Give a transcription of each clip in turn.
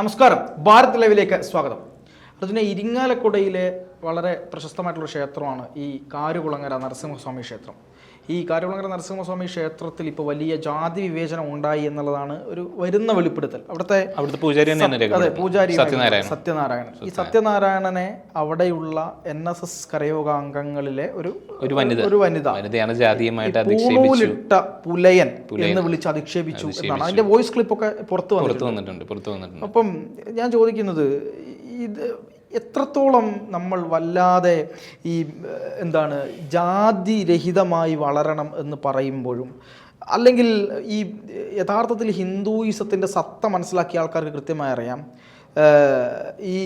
നമസ്കാരം, ഭാരത് ലൈവിലേക്ക് സ്വാഗതം. അതിന് ഇരിങ്ങാലക്കുടയിലെ വളരെ പ്രശസ്തമായിട്ടുള്ള ക്ഷേത്രമാണ് ഈ കാരുകുളങ്ങര നരസിംഹസ്വാമി ക്ഷേത്രം. ഈ കാരുകുളങ്ങര നരസിംഹസ്വാമി ക്ഷേത്രത്തിൽ ഇപ്പോൾ വലിയ ജാതി വിവേചനം ഉണ്ടായി എന്നുള്ളതാണ് ഒരു വരുന്ന വെളിപ്പെടുത്തൽ. അവിടുത്തെ പൂജാരി സത്യനാരായണൻ. ഈ സത്യനാരായണനെ അവിടെയുള്ള NSS കരയോഗാംഗങ്ങളിലെ ഒരു വനിത പൂണൂലിട്ട പുലയൻ എന്ന് വിളിച്ച് അധിക്ഷേപിച്ചു എന്നാണ് അതിന്റെ വോയിസ് ക്ലിപ്പൊക്കെ പുറത്തു വന്നിട്ടുണ്ട്. അപ്പം ഞാൻ ചോദിക്കുന്നത്, ഇത് എത്രത്തോളം നമ്മൾ വല്ലാതെ ഈ ജാതിരഹിതമായി വളരണം എന്ന് പറയുമ്പോഴും, അല്ലെങ്കിൽ ഈ യഥാർത്ഥത്തിൽ ഹിന്ദുയിസത്തിൻ്റെ സത്ത മനസ്സിലാക്കിയ ആൾക്കാർക്ക് കൃത്യമായി അറിയാം ഈ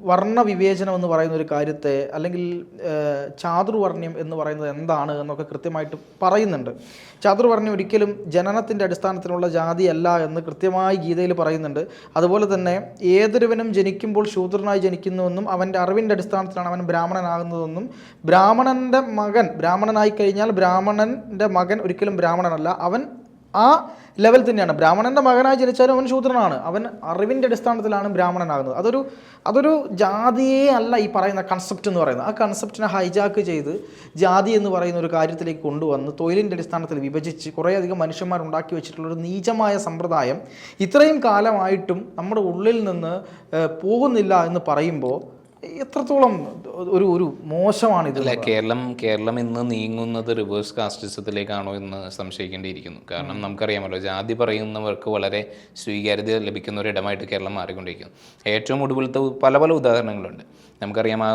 വർണ്ണവിവേചനം എന്ന് പറയുന്ന ഒരു കാര്യത്തെ, അല്ലെങ്കിൽ ചാതുർവർണ്ണ്യം എന്ന് പറയുന്നത് എന്താണ് എന്നൊക്കെ കൃത്യമായിട്ട് പറയുന്നുണ്ട്. ചാതുർവർണ്ണ്യം ഒരിക്കലും ജനനത്തിൻ്റെ അടിസ്ഥാനത്തിലുള്ള ജാതിയല്ല എന്ന് കൃത്യമായി ഗീതയിൽ പറയുന്നുണ്ട്. അതുപോലെ തന്നെ ഏതൊരുവനും ജനിക്കുമ്പോൾ ശൂദ്രനായി ജനിക്കുന്നുവെന്നും അവൻ്റെ അറിവിൻ്റെ അടിസ്ഥാനത്തിലാണ് അവൻ ബ്രാഹ്മണനാകുന്നതെന്നും ബ്രാഹ്മണൻ്റെ മകൻ ബ്രാഹ്മണനായി കഴിഞ്ഞാൽ ബ്രാഹ്മണൻ്റെ മകൻ ഒരിക്കലും ബ്രാഹ്മണനല്ല, അവൻ ആ ലെവൽ തന്നെയാണ്. ബ്രാഹ്മണൻ്റെ മകനായി ജനിച്ചാലും അവൻ ശൂദ്രനാണ്, അവൻ അറിവിൻ്റെ അടിസ്ഥാനത്തിലാണ് ബ്രാഹ്മണനാകുന്നത്. അതൊരു ജാതിയെ അല്ല ഈ പറയുന്ന കൺസെപ്റ്റ് എന്ന് പറയുന്നത്. ആ കൺസെപ്റ്റിനെ ഹൈജാക്ക് ചെയ്ത് ജാതി എന്ന് പറയുന്ന ഒരു കാര്യത്തിലേക്ക് കൊണ്ടുവന്ന് തൊഴിലിൻ്റെ അടിസ്ഥാനത്തിൽ വിഭജിച്ച് കുറേയധികം മനുഷ്യന്മാർ ഉണ്ടാക്കി വെച്ചിട്ടുള്ളൊരു നീചമായ സമ്പ്രദായം ഇത്രയും കാലമായിട്ടും നമ്മുടെ ഉള്ളിൽ നിന്ന് പോകുന്നില്ല എന്ന് പറയുമ്പോൾ എത്രത്തോളം ഒരു മോശമാണിത്. അല്ല, കേരളം ഇന്ന് നീങ്ങുന്നത് റിവേഴ്സ് കാസ്റ്റിസത്തിലേക്കാണോ എന്ന് സംശയിക്കേണ്ടിയിരിക്കുന്നു. കാരണം നമുക്കറിയാമല്ലോ, ജാതി പറയുന്നവർക്ക് വളരെ സ്വീകാര്യത ലഭിക്കുന്ന ഒരു ഇടമായിട്ട് കേരളം മാറിക്കൊണ്ടിരിക്കുന്നു. ഏറ്റവും ഒടുവിലത്തെ പല ഉദാഹരണങ്ങളുണ്ട്. നമുക്കറിയാം, ആ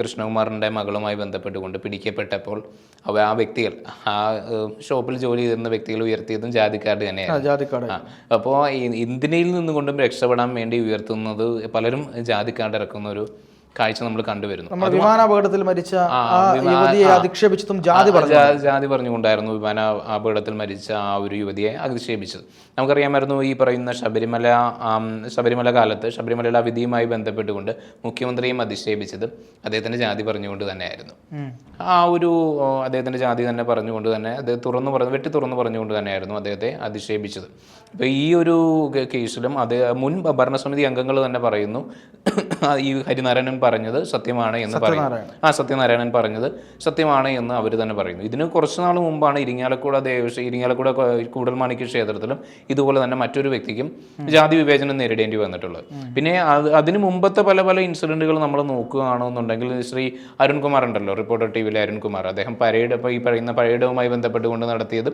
കൃഷ്ണകുമാറിൻ്റെ മകളുമായി ബന്ധപ്പെട്ടുകൊണ്ട് പിടിക്കപ്പെട്ടപ്പോൾ ആ വ്യക്തികൾ, ആ ഷോപ്പിൽ ജോലി ചെയ്തിരുന്ന വ്യക്തികൾ ഉയർത്തിയതും ജാതിക്കാർഡ് തന്നെയാണ്. അപ്പോൾ ഇന്ത്യയിൽ നിന്നുകൊണ്ടും രക്ഷപ്പെടാൻ വേണ്ടി ഉയർത്തുന്നത് പലരും ജാതിക്കാർഡ് ഇറക്കുന്ന ഒരു കാഴ്ച നമ്മൾ കണ്ടുവരുന്നു. വിമാനാപകടത്തിൽ മരിച്ച അധിക്ഷേപിച്ചതും ജാതി പറഞ്ഞുകൊണ്ടായിരുന്നു വിമാന അപകടത്തിൽ മരിച്ച ആ ഒരു യുവതിയെ അധിക്ഷേപിച്ചത്. നമുക്കറിയാമായിരുന്നു, ഈ പറയുന്ന ശബരിമല കാലത്ത് ശബരിമലയുടെ വിധിയുമായി ബന്ധപ്പെട്ടുകൊണ്ട് മുഖ്യമന്ത്രിയും അധിക്ഷേപിച്ചത് അദ്ദേഹത്തിന്റെ ജാതി പറഞ്ഞുകൊണ്ട് തന്നെയായിരുന്നു. ആ ഒരു അദ്ദേഹത്തിന്റെ ജാതി തന്നെ പറഞ്ഞുകൊണ്ട് തന്നെ അദ്ദേഹം വെട്ടി തുറന്നു പറഞ്ഞുകൊണ്ട് തന്നെയായിരുന്നു അദ്ദേഹത്തെ അധിക്ഷേപിച്ചത്. ഇപ്പോൾ ഈ ഒരു കേസിലും മുൻ ഭരണസമിതി അംഗങ്ങൾ തന്നെ പറയുന്നു, ഈ ഹരിനാരായണൻ പറഞ്ഞത് സത്യമാണ് എന്ന് പറയുന്നു. സത്യനാരായണൻ പറഞ്ഞത് സത്യമാണ് എന്ന് അവർ തന്നെ പറയുന്നു. ഇതിന് കുറച്ച് നാൾ മുമ്പാണ് ഇരിങ്ങാലക്കുട കൂടൽമാണിക്യ ക്ഷേത്രത്തിലും ഇതുപോലെ തന്നെ മറ്റൊരു വ്യക്തിക്കും ജാതി വിവേചനം നേരിടേണ്ടി വന്നിട്ടുള്ളത്. പിന്നെ അതിന് മുമ്പത്തെ പല ഇൻസിഡന്റുകൾ നമ്മൾ നോക്കുകയാണെന്നുണ്ടെങ്കിൽ, ശ്രീ അരുൺകുമാർ ഉണ്ടല്ലോ, റിപ്പോർട്ടർ TVയിലെ അരുൺകുമാർ, അദ്ദേഹം ഈ പറയുന്ന പരേഡുമായി ബന്ധപ്പെട്ടുകൊണ്ട് നടത്തിയത്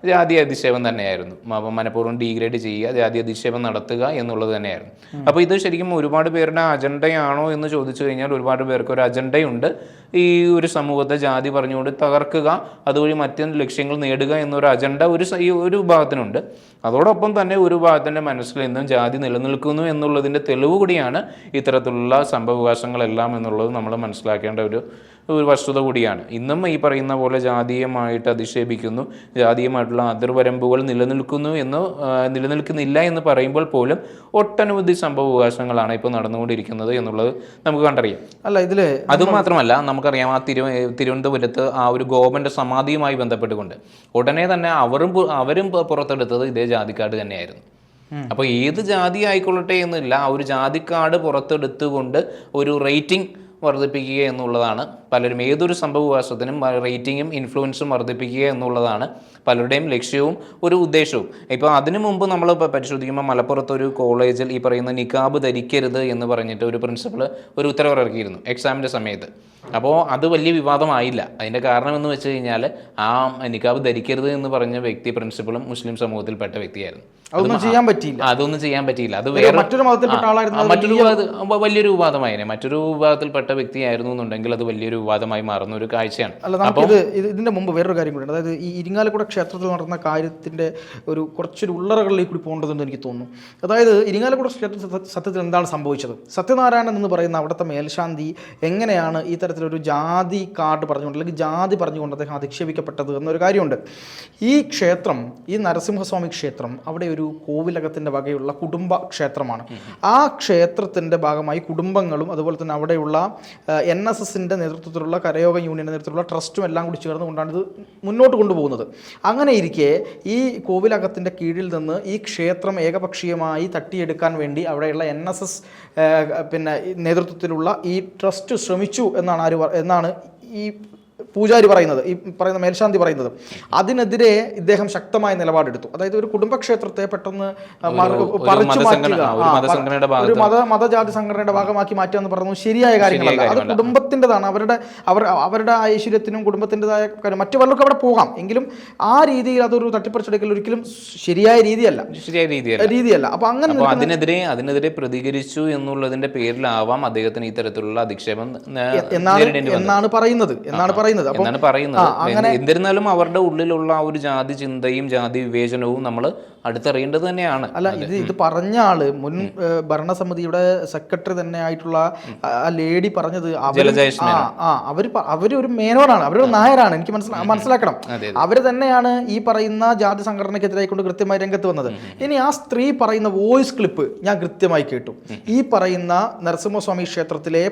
ജാതി അധിക്ഷേപം തന്നെയായിരുന്നു. മനഃപൂർവ്വം ഡീഗ്രേഡ് ചെയ്യുക, ജാതി അധിക്ഷേപം നടത്തുക എന്നുള്ളത് തന്നെയായിരുന്നു. അപ്പോൾ ഇത് ശരിക്കും ഒരുപാട് പേരുടെ അജണ്ടയാണോ എന്ന് ചോദിച്ചു കഴിഞ്ഞാൽ, ഒരുപാട് പേർക്ക് ഒരു അജണ്ടയുണ്ട്. ഈ ഒരു സമൂഹത്തെ ജാതി പറഞ്ഞുകൊണ്ട് തകർക്കുക, അതുവഴി മറ്റ് ലക്ഷ്യങ്ങൾ നേടുക എന്നൊരു അജണ്ട ഒരു വിഭാഗത്തിനുണ്ട്. അതോടൊപ്പം തന്നെ ഒരു വിഭാഗത്തിൻ്റെ മനസ്സിൽ നിന്നും ജാതി നിലനിൽക്കുന്നു എന്നുള്ളതിൻ്റെ തെളിവ് കൂടിയാണ് ഇത്തരത്തിലുള്ള സംഭവവികാസങ്ങളെല്ലാം എന്നുള്ളത് നമ്മൾ മനസ്സിലാക്കേണ്ട ഒരു വസ്തുത കൂടിയാണ്. ഇന്നും ഈ പറയുന്ന പോലെ ജാതീയമായിട്ട് അധിക്ഷേപിക്കുന്നു, ജാതീയമായിട്ടുള്ള അതിർവരമ്പുകൾ നിലനിൽക്കുന്നില്ല എന്ന് പറയുമ്പോൾ പോലും ഒട്ടനവധി സംഭവവികാസങ്ങളാണ് ഇപ്പോൾ നടന്നുകൊണ്ടിരിക്കുന്നത് എന്നുള്ളത് നമുക്ക് കണ്ടറിയാം. അതുമാത്രമല്ല, നമുക്കറിയാം, ആ തിരുവനന്തപുരത്ത് ആ ഒരു ഗോപന്റെ സമാധിയുമായി ബന്ധപ്പെട്ടുകൊണ്ട് ഉടനെ തന്നെ അവരും പുറത്തെടുത്തത് ഇതേ ജാതിക്കാർഡ് തന്നെയായിരുന്നു. അപ്പോൾ ഏത് ജാതി ആയിക്കൊള്ളട്ടെ എന്നില്ല, ആ ഒരു ജാതിക്കാർഡ് പുറത്തെടുത്തുകൊണ്ട് ഒരു റേറ്റിംഗ് വർദ്ധിപ്പിക്കുക എന്നുള്ളതാണ് പലരും, ഏതൊരു സംഭവവികാസത്തിനും റേറ്റിങ്ങും ഇൻഫ്ലുവൻസും വർദ്ധിപ്പിക്കുക എന്നുള്ളതാണ് പലരുടെയും ലക്ഷ്യവും ഒരു ഉദ്ദേശവും. ഇപ്പോൾ അതിനു മുമ്പ് നമ്മൾ പരിശോധിക്കുമ്പോൾ മലപ്പുറത്തൊരു കോളേജിൽ ഈ പറയുന്ന നിക്കാബ് ധരിക്കരുത് എന്ന് പറഞ്ഞിട്ട് ഒരു പ്രിൻസിപ്പൾ ഒരു ഉത്തരവ് ഇറക്കിയിരുന്നു എക്സാമിൻ്റെ സമയത്ത്. അപ്പോൾ അത് വലിയ വിവാദമായില്ല. അതിൻ്റെ കാരണം എന്ന് വെച്ച് കഴിഞ്ഞാൽ, ആ നിക്കാബ് ധരിക്കരുത് എന്ന് പറഞ്ഞ വ്യക്തി പ്രിൻസിപ്പളും മുസ്ലിം സമൂഹത്തിൽപ്പെട്ട വ്യക്തിയായിരുന്നു. അതൊന്നും ചെയ്യാൻ പറ്റിയില്ല. അത് വേറെ വലിയൊരു വിവാദമായേനെ. മറ്റൊരു വിഭാഗത്തിൽപ്പെട്ട വ്യക്തിയായിരുന്നു എന്നുണ്ടെങ്കിൽ അത് വലിയൊരു വിവാദമായി മാറുന്ന ഒരു കാഴ്ചയാണ്. ഇതിന്റെ മുമ്പ് വേറൊരു കാര്യം കൂടി, അതായത് ഈ ഇരിങ്ങാലക്കുട ക്ഷേത്രത്തിൽ നടന്ന കാര്യത്തിന്റെ കുറച്ചൊരു ഉള്ളറകളിലേക്ക് കൂടി പോകേണ്ടതെന്ന് എനിക്ക് തോന്നുന്നു. അതായത് ഇരിങ്ങാലക്കുട ക്ഷേത്രത്തിൽ സത്യത്തിൽ എന്താണ് സംഭവിച്ചത്? സത്യനാരായണൻ എന്ന് പറയുന്ന അവിടുത്തെ മേൽശാന്തി എങ്ങനെയാണ് ഈ തരത്തിലൊരു ജാതി കാർഡ് പറഞ്ഞുകൊണ്ട്, അല്ലെങ്കിൽ ജാതി പറഞ്ഞുകൊണ്ട് അദ്ദേഹം അധിക്ഷേപിക്കപ്പെട്ടത് എന്നൊരു കാര്യമുണ്ട്. ഈ ക്ഷേത്രം, ഈ നരസിംഹസ്വാമി ക്ഷേത്രം, അവിടെ ഒരു കോവിലകത്തിൻ്റെ വകയുള്ള കുടുംബ ക്ഷേത്രമാണ്. ആ ക്ഷേത്രത്തിൻ്റെ ഭാഗമായി കുടുംബങ്ങളും അതുപോലെ തന്നെ അവിടെയുള്ള NSSൻ്റെ നേതൃത്വം നേതൃത്വത്തിലുള്ള കരയോഗ യൂണിയൻ്റെ നേതൃത്വത്തിലുള്ള ട്രസ്റ്റും എല്ലാം കൂടി ചേർന്നുകൊണ്ടാണ് ഇത് മുന്നോട്ട് കൊണ്ടുപോകുന്നത്. അങ്ങനെ ഇരിക്കെ ഈ കോവിലകത്തിൻ്റെ കീഴിൽ നിന്ന് ഈ ക്ഷേത്രം ഏകപക്ഷീയമായി തട്ടിയെടുക്കാൻ വേണ്ടി അവിടെയുള്ള NSS പിന്നെ നേതൃത്വത്തിലുള്ള ഈ ട്രസ്റ്റ് ശ്രമിച്ചു എന്നാണ് ഈ പൂജാരി പറയുന്നത്, ഈ പറയുന്ന മേൽശാന്തി പറയുന്നത്. അതിനെതിരെ ഇദ്ദേഹം ശക്തമായ നിലപാടെടുത്തു. അതായത് ഒരു കുടുംബക്ഷേത്രത്തെ പെട്ടെന്ന് പറിച്ചു മാറ്റുക, ഒരു മതജാതി സംഘടനയുടെ ഭാഗമാക്കി മാറ്റുക എന്ന് പറയുന്നത് ശരിയായ കാര്യങ്ങളല്ല. അത് കുടുംബത്തിൻ്റെതാണ്, അവരുടെ ഐശ്വര്യത്തിനും കുടുംബത്തിൻ്റെതായ കാര്യം. മറ്റു പലർക്കും അവിടെ പോകാം, എങ്കിലും ആ രീതിയിൽ അതൊരു തട്ടിപ്പറിച്ചെടുക്കൽ ഒരിക്കലും ശരിയായ രീതിയല്ല. അപ്പൊ അങ്ങനെ അതിനെതിരെ പ്രതികരിച്ചു എന്നുള്ളതിന്റെ പേരിലാവാം അദ്ദേഹത്തിന് ഇത്തരത്തിലുള്ള അധിക്ഷേപം എന്നാണ് പറയുന്നത്. എന്നാണ് പറയുന്നത്. എന്നിരുന്നാലും അവരുടെ ഉള്ളിലുള്ള ആ ഒരു ജാതി ചിന്തയും ജാതി വിവേചനവും നമ്മൾ അടുത്തറിയേണ്ടത് തന്നെയാണ്. അല്ല, ഇത് പറഞ്ഞ ആള് മുൻ ഭരണസമിതിയുടെ സെക്രട്ടറി തന്നെ ആയിട്ടുള്ള ആ ലേഡി പറഞ്ഞത് അവര് ഒരു മേനോനാണ്, അവരൊരു നായരാണ്. എനിക്ക് മനസ്സിലാക്കണം. അവര് തന്നെയാണ് ഈ പറയുന്ന ജാതി സംഘടനയ്ക്കെതിരായി കൊണ്ട് കൃത്യമായി രംഗത്ത് വന്നത്. ഇനി ആ സ്ത്രീ പറയുന്ന വോയിസ് ക്ലിപ്പ് ഞാൻ കൃത്യമായി കേട്ടു. ഈ പറയുന്ന നരസിംഹസ്വാമി ക്ഷേത്രത്തിലെ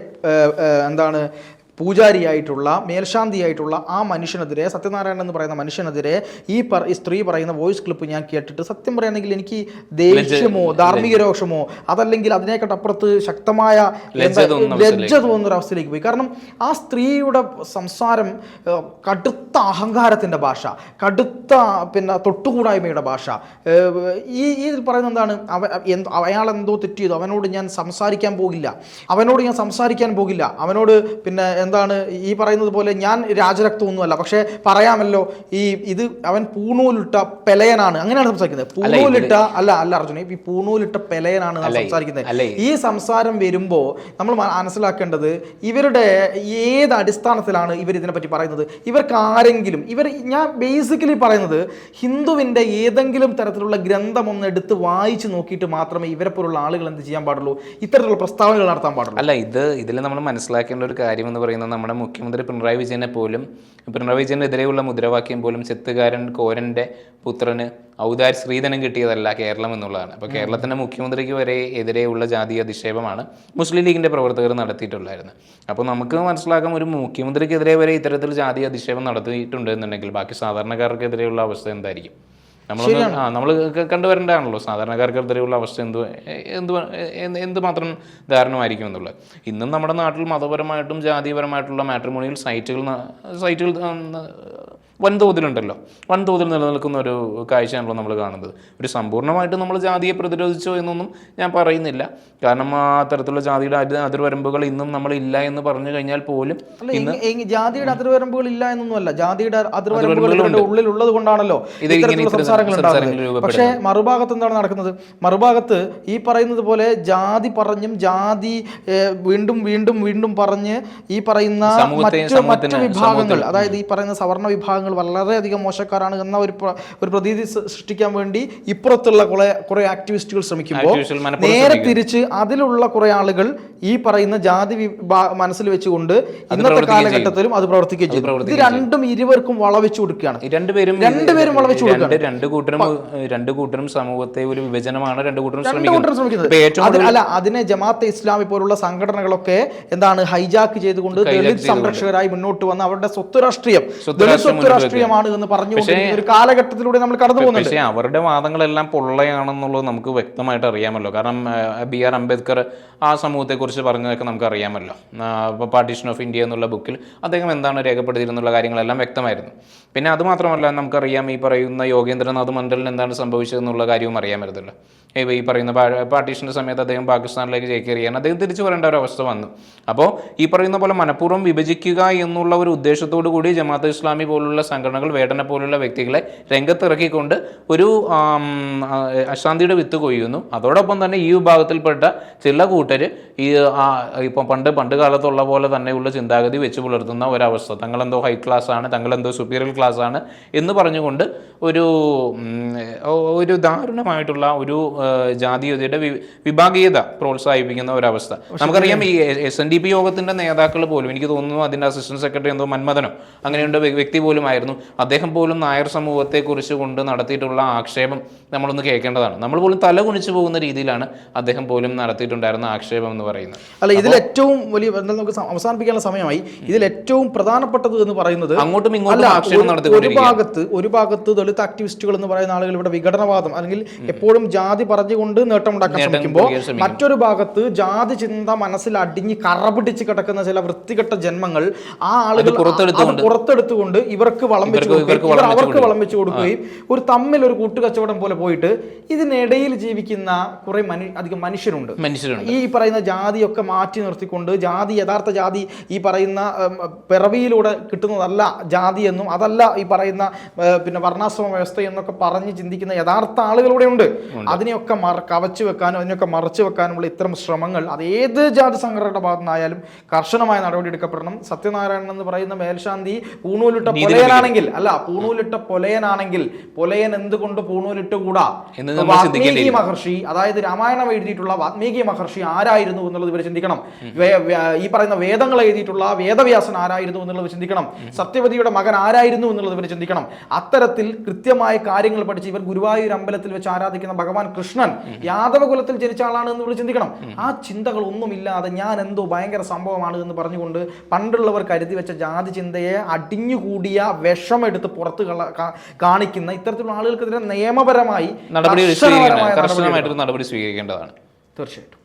പൂജാരിയായിട്ടുള്ള മേൽശാന്തിയായിട്ടുള്ള ആ മനുഷ്യനെതിരെ, സത്യനാരായണൻ എന്ന് പറയുന്ന മനുഷ്യനെതിരെ ഈ സ്ത്രീ പറയുന്ന വോയിസ് ക്ലിപ്പ് ഞാൻ കേട്ടിട്ട് സത്യം പറയുകയാണെങ്കിൽ എനിക്ക് ദേഷ്യമോ ധാർമ്മിക രോഷമോ അതല്ലെങ്കിൽ അതിനേക്കാട്ടപ്പുറത്ത് ശക്തമായ ലജ്ജ തോന്നുന്ന അവസ്ഥയിലേക്ക് പോയി. കാരണം ആ സ്ത്രീയുടെ സംസാരം കടുത്ത അഹങ്കാരത്തിൻ്റെ ഭാഷ, കടുത്ത തൊട്ടുകൂടായ്മയുടെ ഭാഷ. ഈ പറയുന്നത് എന്താണ്, അയാളെന്തോ തെറ്റ് ചെയ്തു, അവനോട് ഞാൻ സംസാരിക്കാൻ പോകില്ല, അവനോട് ഈ പറയുന്നത് പോലെ ഞാൻ രാജരക്തമൊന്നുമല്ല, പക്ഷേ പറയാമല്ലോ, ഇത് അവൻ പൂണൂലിട്ട പെലയനാണ്, അങ്ങനെയാണ് സംസാരിക്കുന്നത്. അർജുന, ഈ പൂണൂലിട്ട പെലയനാണ് സംസാരിക്കുന്നത്. ഈ സംസാരം വരുമ്പോൾ നമ്മൾ മനസ്സിലാക്കേണ്ടത് ഇവരുടെ ഏത് അടിസ്ഥാനത്തിലാണ് ഇവർ ഇതിനെപ്പറ്റി പറയുന്നത്. ഇവർക്ക് ആരെങ്കിലും ഞാൻ ബേസിക്കലി പറയുന്നത് ഹിന്ദുവിൻ്റെ ഏതെങ്കിലും തരത്തിലുള്ള ഗ്രന്ഥം ഒന്ന് എടുത്ത് വായിച്ചു നോക്കിയിട്ട് മാത്രമേ ഇവരെ പോലുള്ള ആളുകൾ എന്ത് ചെയ്യാൻ പാടുള്ളൂ, ഇത്തരത്തിലുള്ള പ്രസ്താവനകൾ നടത്താൻ പാടുള്ളൂ. അല്ല, ഇതിൽ നമ്മൾ മനസ്സിലാക്കേണ്ട ഒരു കാര്യം എന്ന് പറയുന്നത് നമ്മുടെ മുഖ്യമന്ത്രി പിണറായി വിജയനെതിരെയുള്ള മുദ്രാവാക്യം പോലും ചെത്തുകാരൻ കോരൻ്റെ പുത്രന് ഔദാര്യ സ്ത്രീധനം കിട്ടിയതല്ല കേരളം എന്നുള്ളതാണ്. അപ്പോൾ കേരളത്തിൻ്റെ മുഖ്യമന്ത്രിക്ക് വരെ എതിരെയുള്ള ജാതീയ അധിക്ഷേപമാണ് മുസ്ലിം ലീഗിൻ്റെ പ്രവർത്തകർ നടത്തിയിട്ടുണ്ടായിരുന്നത്. അപ്പോൾ നമുക്ക് മനസ്സിലാക്കാം, ഒരു മുഖ്യമന്ത്രിക്കെതിരെ വരെ ഇത്തരത്തിൽ ജാതീയ അധിക്ഷേപം നടത്തിയിട്ടുണ്ട് എന്നുണ്ടെങ്കിൽ ബാക്കി സാധാരണക്കാർക്കെതിരെയുള്ള അവസ്ഥ എന്തായിരിക്കും? നമ്മൾ കണ്ടുവരേണ്ടതാണല്ലോ സാധാരണക്കാർക്കെതിരെയുള്ള അവസ്ഥ എന്തുമാത്രം ദാരുണമായിരിക്കും എന്നുള്ളത്. ഇന്നും നമ്മുടെ നാട്ടിൽ മതപരമായിട്ടും ജാതിപരമായിട്ടുള്ള മാട്രിമോണിയൽ സൈറ്റുകൾ വൻതോതിൽ നിലനിൽക്കുന്ന ഒരു കാഴ്ചയാണല്ലോ നമ്മൾ കാണുന്നത്. ഒരു സമ്പൂർണ്ണമായിട്ട് നമ്മൾ ജാതിയെ പ്രതിരോധിച്ചോ എന്നൊന്നും ഞാൻ പറയുന്നില്ല. കാരണം ആ തരത്തിലുള്ള ജാതിയുടെ അതിർവരമ്പുകൾ ഇന്നും നമ്മളില്ല എന്ന് പറഞ്ഞു കഴിഞ്ഞാൽ പോലും ജാതിയുടെ അതിർവരമ്പുകൾ ഇല്ല എന്നൊന്നുമല്ല, ജാതിയുടെ അതിർവരമ്പുകളുടെ ഉള്ളിലുള്ളത് കൊണ്ടാണല്ലോ സംസാരങ്ങൾ ഉണ്ടാകുന്നത്. പക്ഷേ മറുഭാഗത്ത് എന്താണ് നടക്കുന്നത്? മറുഭാഗത്ത് ഈ പറയുന്നത് പോലെ ജാതി പറഞ്ഞും ജാതി വീണ്ടും വീണ്ടും വീണ്ടും പറഞ്ഞ് ഈ പറയുന്ന മറ്റു വിഭാഗങ്ങൾ, അതായത് ഈ പറയുന്ന സവർണ്ണ വിഭാഗങ്ങൾ വളരെയധികം മോശക്കാരാണ് എന്ന ഒരു പ്രതീതി സൃഷ്ടിക്കാൻ വേണ്ടി ഇപ്പുറത്തുള്ള കുറെ ആക്ടിവിസ്റ്റുകൾ ശ്രമിക്കുമ്പോൾ നേരെ തിരിച്ച് അതിലുള്ള കുറെ ആളുകൾ ഈ പറയുന്ന ജാതി മനസ്സിൽ വെച്ചുകൊണ്ട് ഇന്നത്തെ കാലഘട്ടത്തിലും അത് പ്രവർത്തിക്കുകയും ചെയ്തു. ഇത് രണ്ടും ഇരുവർക്കും വളവെച്ചു കൊടുക്കുകയാണ്. രണ്ടുപേരും വളവെച്ചു കൊടുക്കുകയാണ്. രണ്ടു കൂട്ടരും സമൂഹത്തെ ഒരു വിഭജനമാണ് രണ്ടു കൂട്ടരും ശ്രമിക്കുന്നത്. അല്ല, അതിനെ ജമാഅത്തെ ഇസ്ലാമി പോലുള്ള സംഘടനകളൊക്കെ ഹൈജാക്ക് ചെയ്തുകൊണ്ട് ദളിത് സംരക്ഷകരായി മുന്നോട്ട് വന്ന് അവരുടെ സ്വത്ത് രാഷ്ട്രീയമാണ് എന്ന് പറഞ്ഞു ഒരു കാലഘട്ടത്തിലൂടെ നമ്മൾ കടന്നു പോകുന്നുണ്ട്. പക്ഷേ അവരുടെ വാദങ്ങളെല്ലാം പൊള്ളയാണെന്നുള്ളത് നമുക്ക് വ്യക്തമായിട്ട് അറിയാമല്ലോ. കാരണം BR അംബേദ്കർ ആ സമൂഹത്തെക്കുറിച്ച് പറഞ്ഞതൊക്കെ നമുക്ക് അറിയാമല്ലോ. പാർട്ടീഷൻ ഓഫ് ഇന്ത്യ എന്നുള്ള ബുക്കിൽ അദ്ദേഹം എന്താണ് രേഖപ്പെടുത്തിയിരുന്നുള്ള കാര്യങ്ങളെല്ലാം വ്യക്തമായിരുന്നു. പിന്നെ അതുമാത്രമല്ല, നമുക്കറിയാം ഈ പറയുന്ന യോഗേന്ദ്രനാഥ് മണ്ഡലിന് എന്താണ് സംഭവിച്ചതെന്നുള്ള കാര്യവും അറിയാമായിരുന്നല്ലോ. ഈ പറയുന്ന പാർട്ടീഷൻ്റെ സമയത്ത് അദ്ദേഹം പാകിസ്ഥാനിലേക്ക് ചേക്കേറിയാൻ അദ്ദേഹം തിരിച്ചു വരേണ്ട ഒരു അവസ്ഥ വന്നു. അപ്പോൾ ഈ പറയുന്ന പോലെ മനഃപൂർവ്വം വിഭജിക്കുക എന്നുള്ള ഒരു ഉദ്ദേശത്തോടു കൂടി ജമാഅത്തെ ഇസ്ലാമി പോലുള്ള സംഘടനകൾ, വേടനെ പോലുള്ള വ്യക്തികളെ രംഗത്തിറക്കിക്കൊണ്ട് ഒരു അശാന്തിയുടെ വിത്ത് കൊയ്യുന്നു. അതോടൊപ്പം തന്നെ ഈ വിഭാഗത്തിൽപ്പെട്ട ചില കൂട്ടർ ഇപ്പം പണ്ട് കാലത്തുള്ള പോലെ തന്നെയുള്ള ചിന്താഗതി വെച്ച് പുലർത്തുന്ന ഒരവസ്ഥ, തങ്ങളെന്തോ ഹൈ ക്ലാസ് ആണ്, തങ്ങളെന്തോ സുപ്പീരിയർ ക്ലാസ് ആണ് എന്ന് പറഞ്ഞുകൊണ്ട് ഒരു ദാരുണമായിട്ടുള്ള ഒരു ജാതീയതയുടെ വിഭാഗീയത പ്രോത്സാഹിപ്പിക്കുന്ന ഒരവസ്ഥ. നമുക്കറിയാം ഈ SNDP യോഗത്തിന്റെ നേതാക്കൾ പോലും, എനിക്ക് തോന്നുന്നു അതിന്റെ അസിസ്റ്റന്റ് സെക്രട്ടറി എന്തോ മന്മഥനോ അങ്ങനെയുണ്ട് വ്യക്തി പോലും ആയിരുന്നു, അദ്ദേഹം പോലും നായർ സമൂഹത്തെ കുറിച്ച് കൊണ്ട് നടത്തിയിട്ടുള്ള ആക്ഷേപം നമ്മളൊന്ന് കേൾക്കേണ്ടതാണ്. നമ്മൾ പോലും തല കുനിച്ചു പോകുന്ന രീതിയിലാണ് അദ്ദേഹം പോലും നടത്തിയിട്ടുണ്ടായിരുന്ന ആക്ഷേപം എന്ന് പറയുന്നത്. അല്ല, ഇതിൽ ഏറ്റവും വലിയ നമുക്ക് അവസാനിപ്പിക്കാനുള്ള സമയമായി. ഇതിൽ ഏറ്റവും പ്രധാനപ്പെട്ടത് എന്ന് പറയുന്നത് അങ്ങോട്ടും ഇങ്ങോട്ടും ആക്ഷേപം ഒരു ഭാഗത്ത് ദളിത് ആക്ടിവിസ്റ്റുകൾ എന്ന് പറയുന്ന ആളുകൾ ഇവിടെ വിഘടനവാദം അല്ലെങ്കിൽ എപ്പോഴും ജാതി പറഞ്ഞുകൊണ്ട് നേട്ടമുണ്ടാക്കാൻ ശ്രമിക്കുമ്പോൾ, മറ്റൊരു ഭാഗത്ത് ജാതി ചിന്ത മനസ്സിൽ അടിഞ്ഞ് കറ പിടിച്ച് കിടക്കുന്ന ചില വൃത്തികെട്ട ജന്മങ്ങൾ ആ ആളുകൾ പുറത്തെടുത്തുകൊണ്ട് ഇവർക്ക് വളം വെച്ചു കൊടുക്കുകയും ഒരു തമ്മിൽ ഒരു കൂട്ടുകച്ചവടം പോലെ പോയിട്ട് ഇതിനിടയിൽ ജീവിക്കുന്ന കുറെ അധികം മനുഷ്യരുണ്ട്. ഈ പറയുന്ന ജാതിയൊക്കെ മാറ്റി നിർത്തിക്കൊണ്ട് യഥാർത്ഥ ജാതി ഈ പറയുന്ന പിറവിയിലൂടെ കിട്ടുന്നതല്ല ജാതി എന്നും അതല്ല ഈ പറയുന്ന പിന്നെ വർണ്ണാശ്രമ വ്യവസ്ഥ എന്നൊക്കെ പറഞ്ഞ് ചിന്തിക്കുന്ന യഥാർത്ഥ ആളുകളിവിടെ ഉണ്ട്. അതിനെയൊക്കെ കവച്ചു വെക്കാനും അതിനെയൊക്കെ മറച്ചു വെക്കാനുമുള്ള ഇത്തരം ശ്രമങ്ങൾ അത് ഏത് ജാതി സംഘടനയുടെ ഭാഗത്തുനിന്നായാലും കർശനമായ നടപടി എടുക്കപ്പെടണം. സത്യനാരായണൻ എന്ന് പറയുന്ന മേൽശാന്തി പൂണൂലിട്ട പൊലയനാണെങ്കിൽ പൊലയൻ എന്തുകൊണ്ട് പൂണൂലിട്ടുകൂടാ? വാൽമീകി മഹർഷി, അതായത് രാമായണം എഴുതിയിട്ടുള്ള വാൽമീകി മഹർഷി ആരായിരുന്നു എന്നുള്ളത് ഇവർ ചിന്തിക്കണം. ഈ പറയുന്ന വേദങ്ങൾ എഴുതിയിട്ടുള്ള വേദവ്യാസൻ ആരായിരുന്നു എന്നുള്ളത് ചിന്തിക്കണം. സത്യവതിയുടെ മകൻ ആരായിരുന്നു എന്നുള്ളത് ഇവർ ചിന്തിക്കണം. അത്തരത്തിൽ കൃത്യമായ കാര്യങ്ങൾ പഠിച്ച് ഇവർ ഗുരുവായൂർ അമ്പലത്തിൽ വെച്ച് ആരാധിക്കുന്ന ഭഗവാൻ കൃഷ്ണൻ യാദവ കുലത്തിൽ ജനിച്ച ആളാണ് എന്ന് ഇവർ ചിന്തിക്കണം. ആ ചിന്തകളൊന്നുമില്ലാതെ ഞാൻ എന്തോ ഭയങ്കര സംഭവമാണ് എന്ന് പറഞ്ഞുകൊണ്ട് പണ്ടുള്ളവർ കരുതി വെച്ച ജാതി ചിന്തയെ അടിഞ്ഞുകൂടിയ വിഷമെടുത്ത് പുറത്ത് കാണിക്കുന്ന ഇത്തരത്തിലുള്ള ആളുകൾക്കെതിരെ നിയമപരമായി നടപടി സ്വീകരിക്കേണ്ടതാണ്. തീർച്ചയായിട്ടും.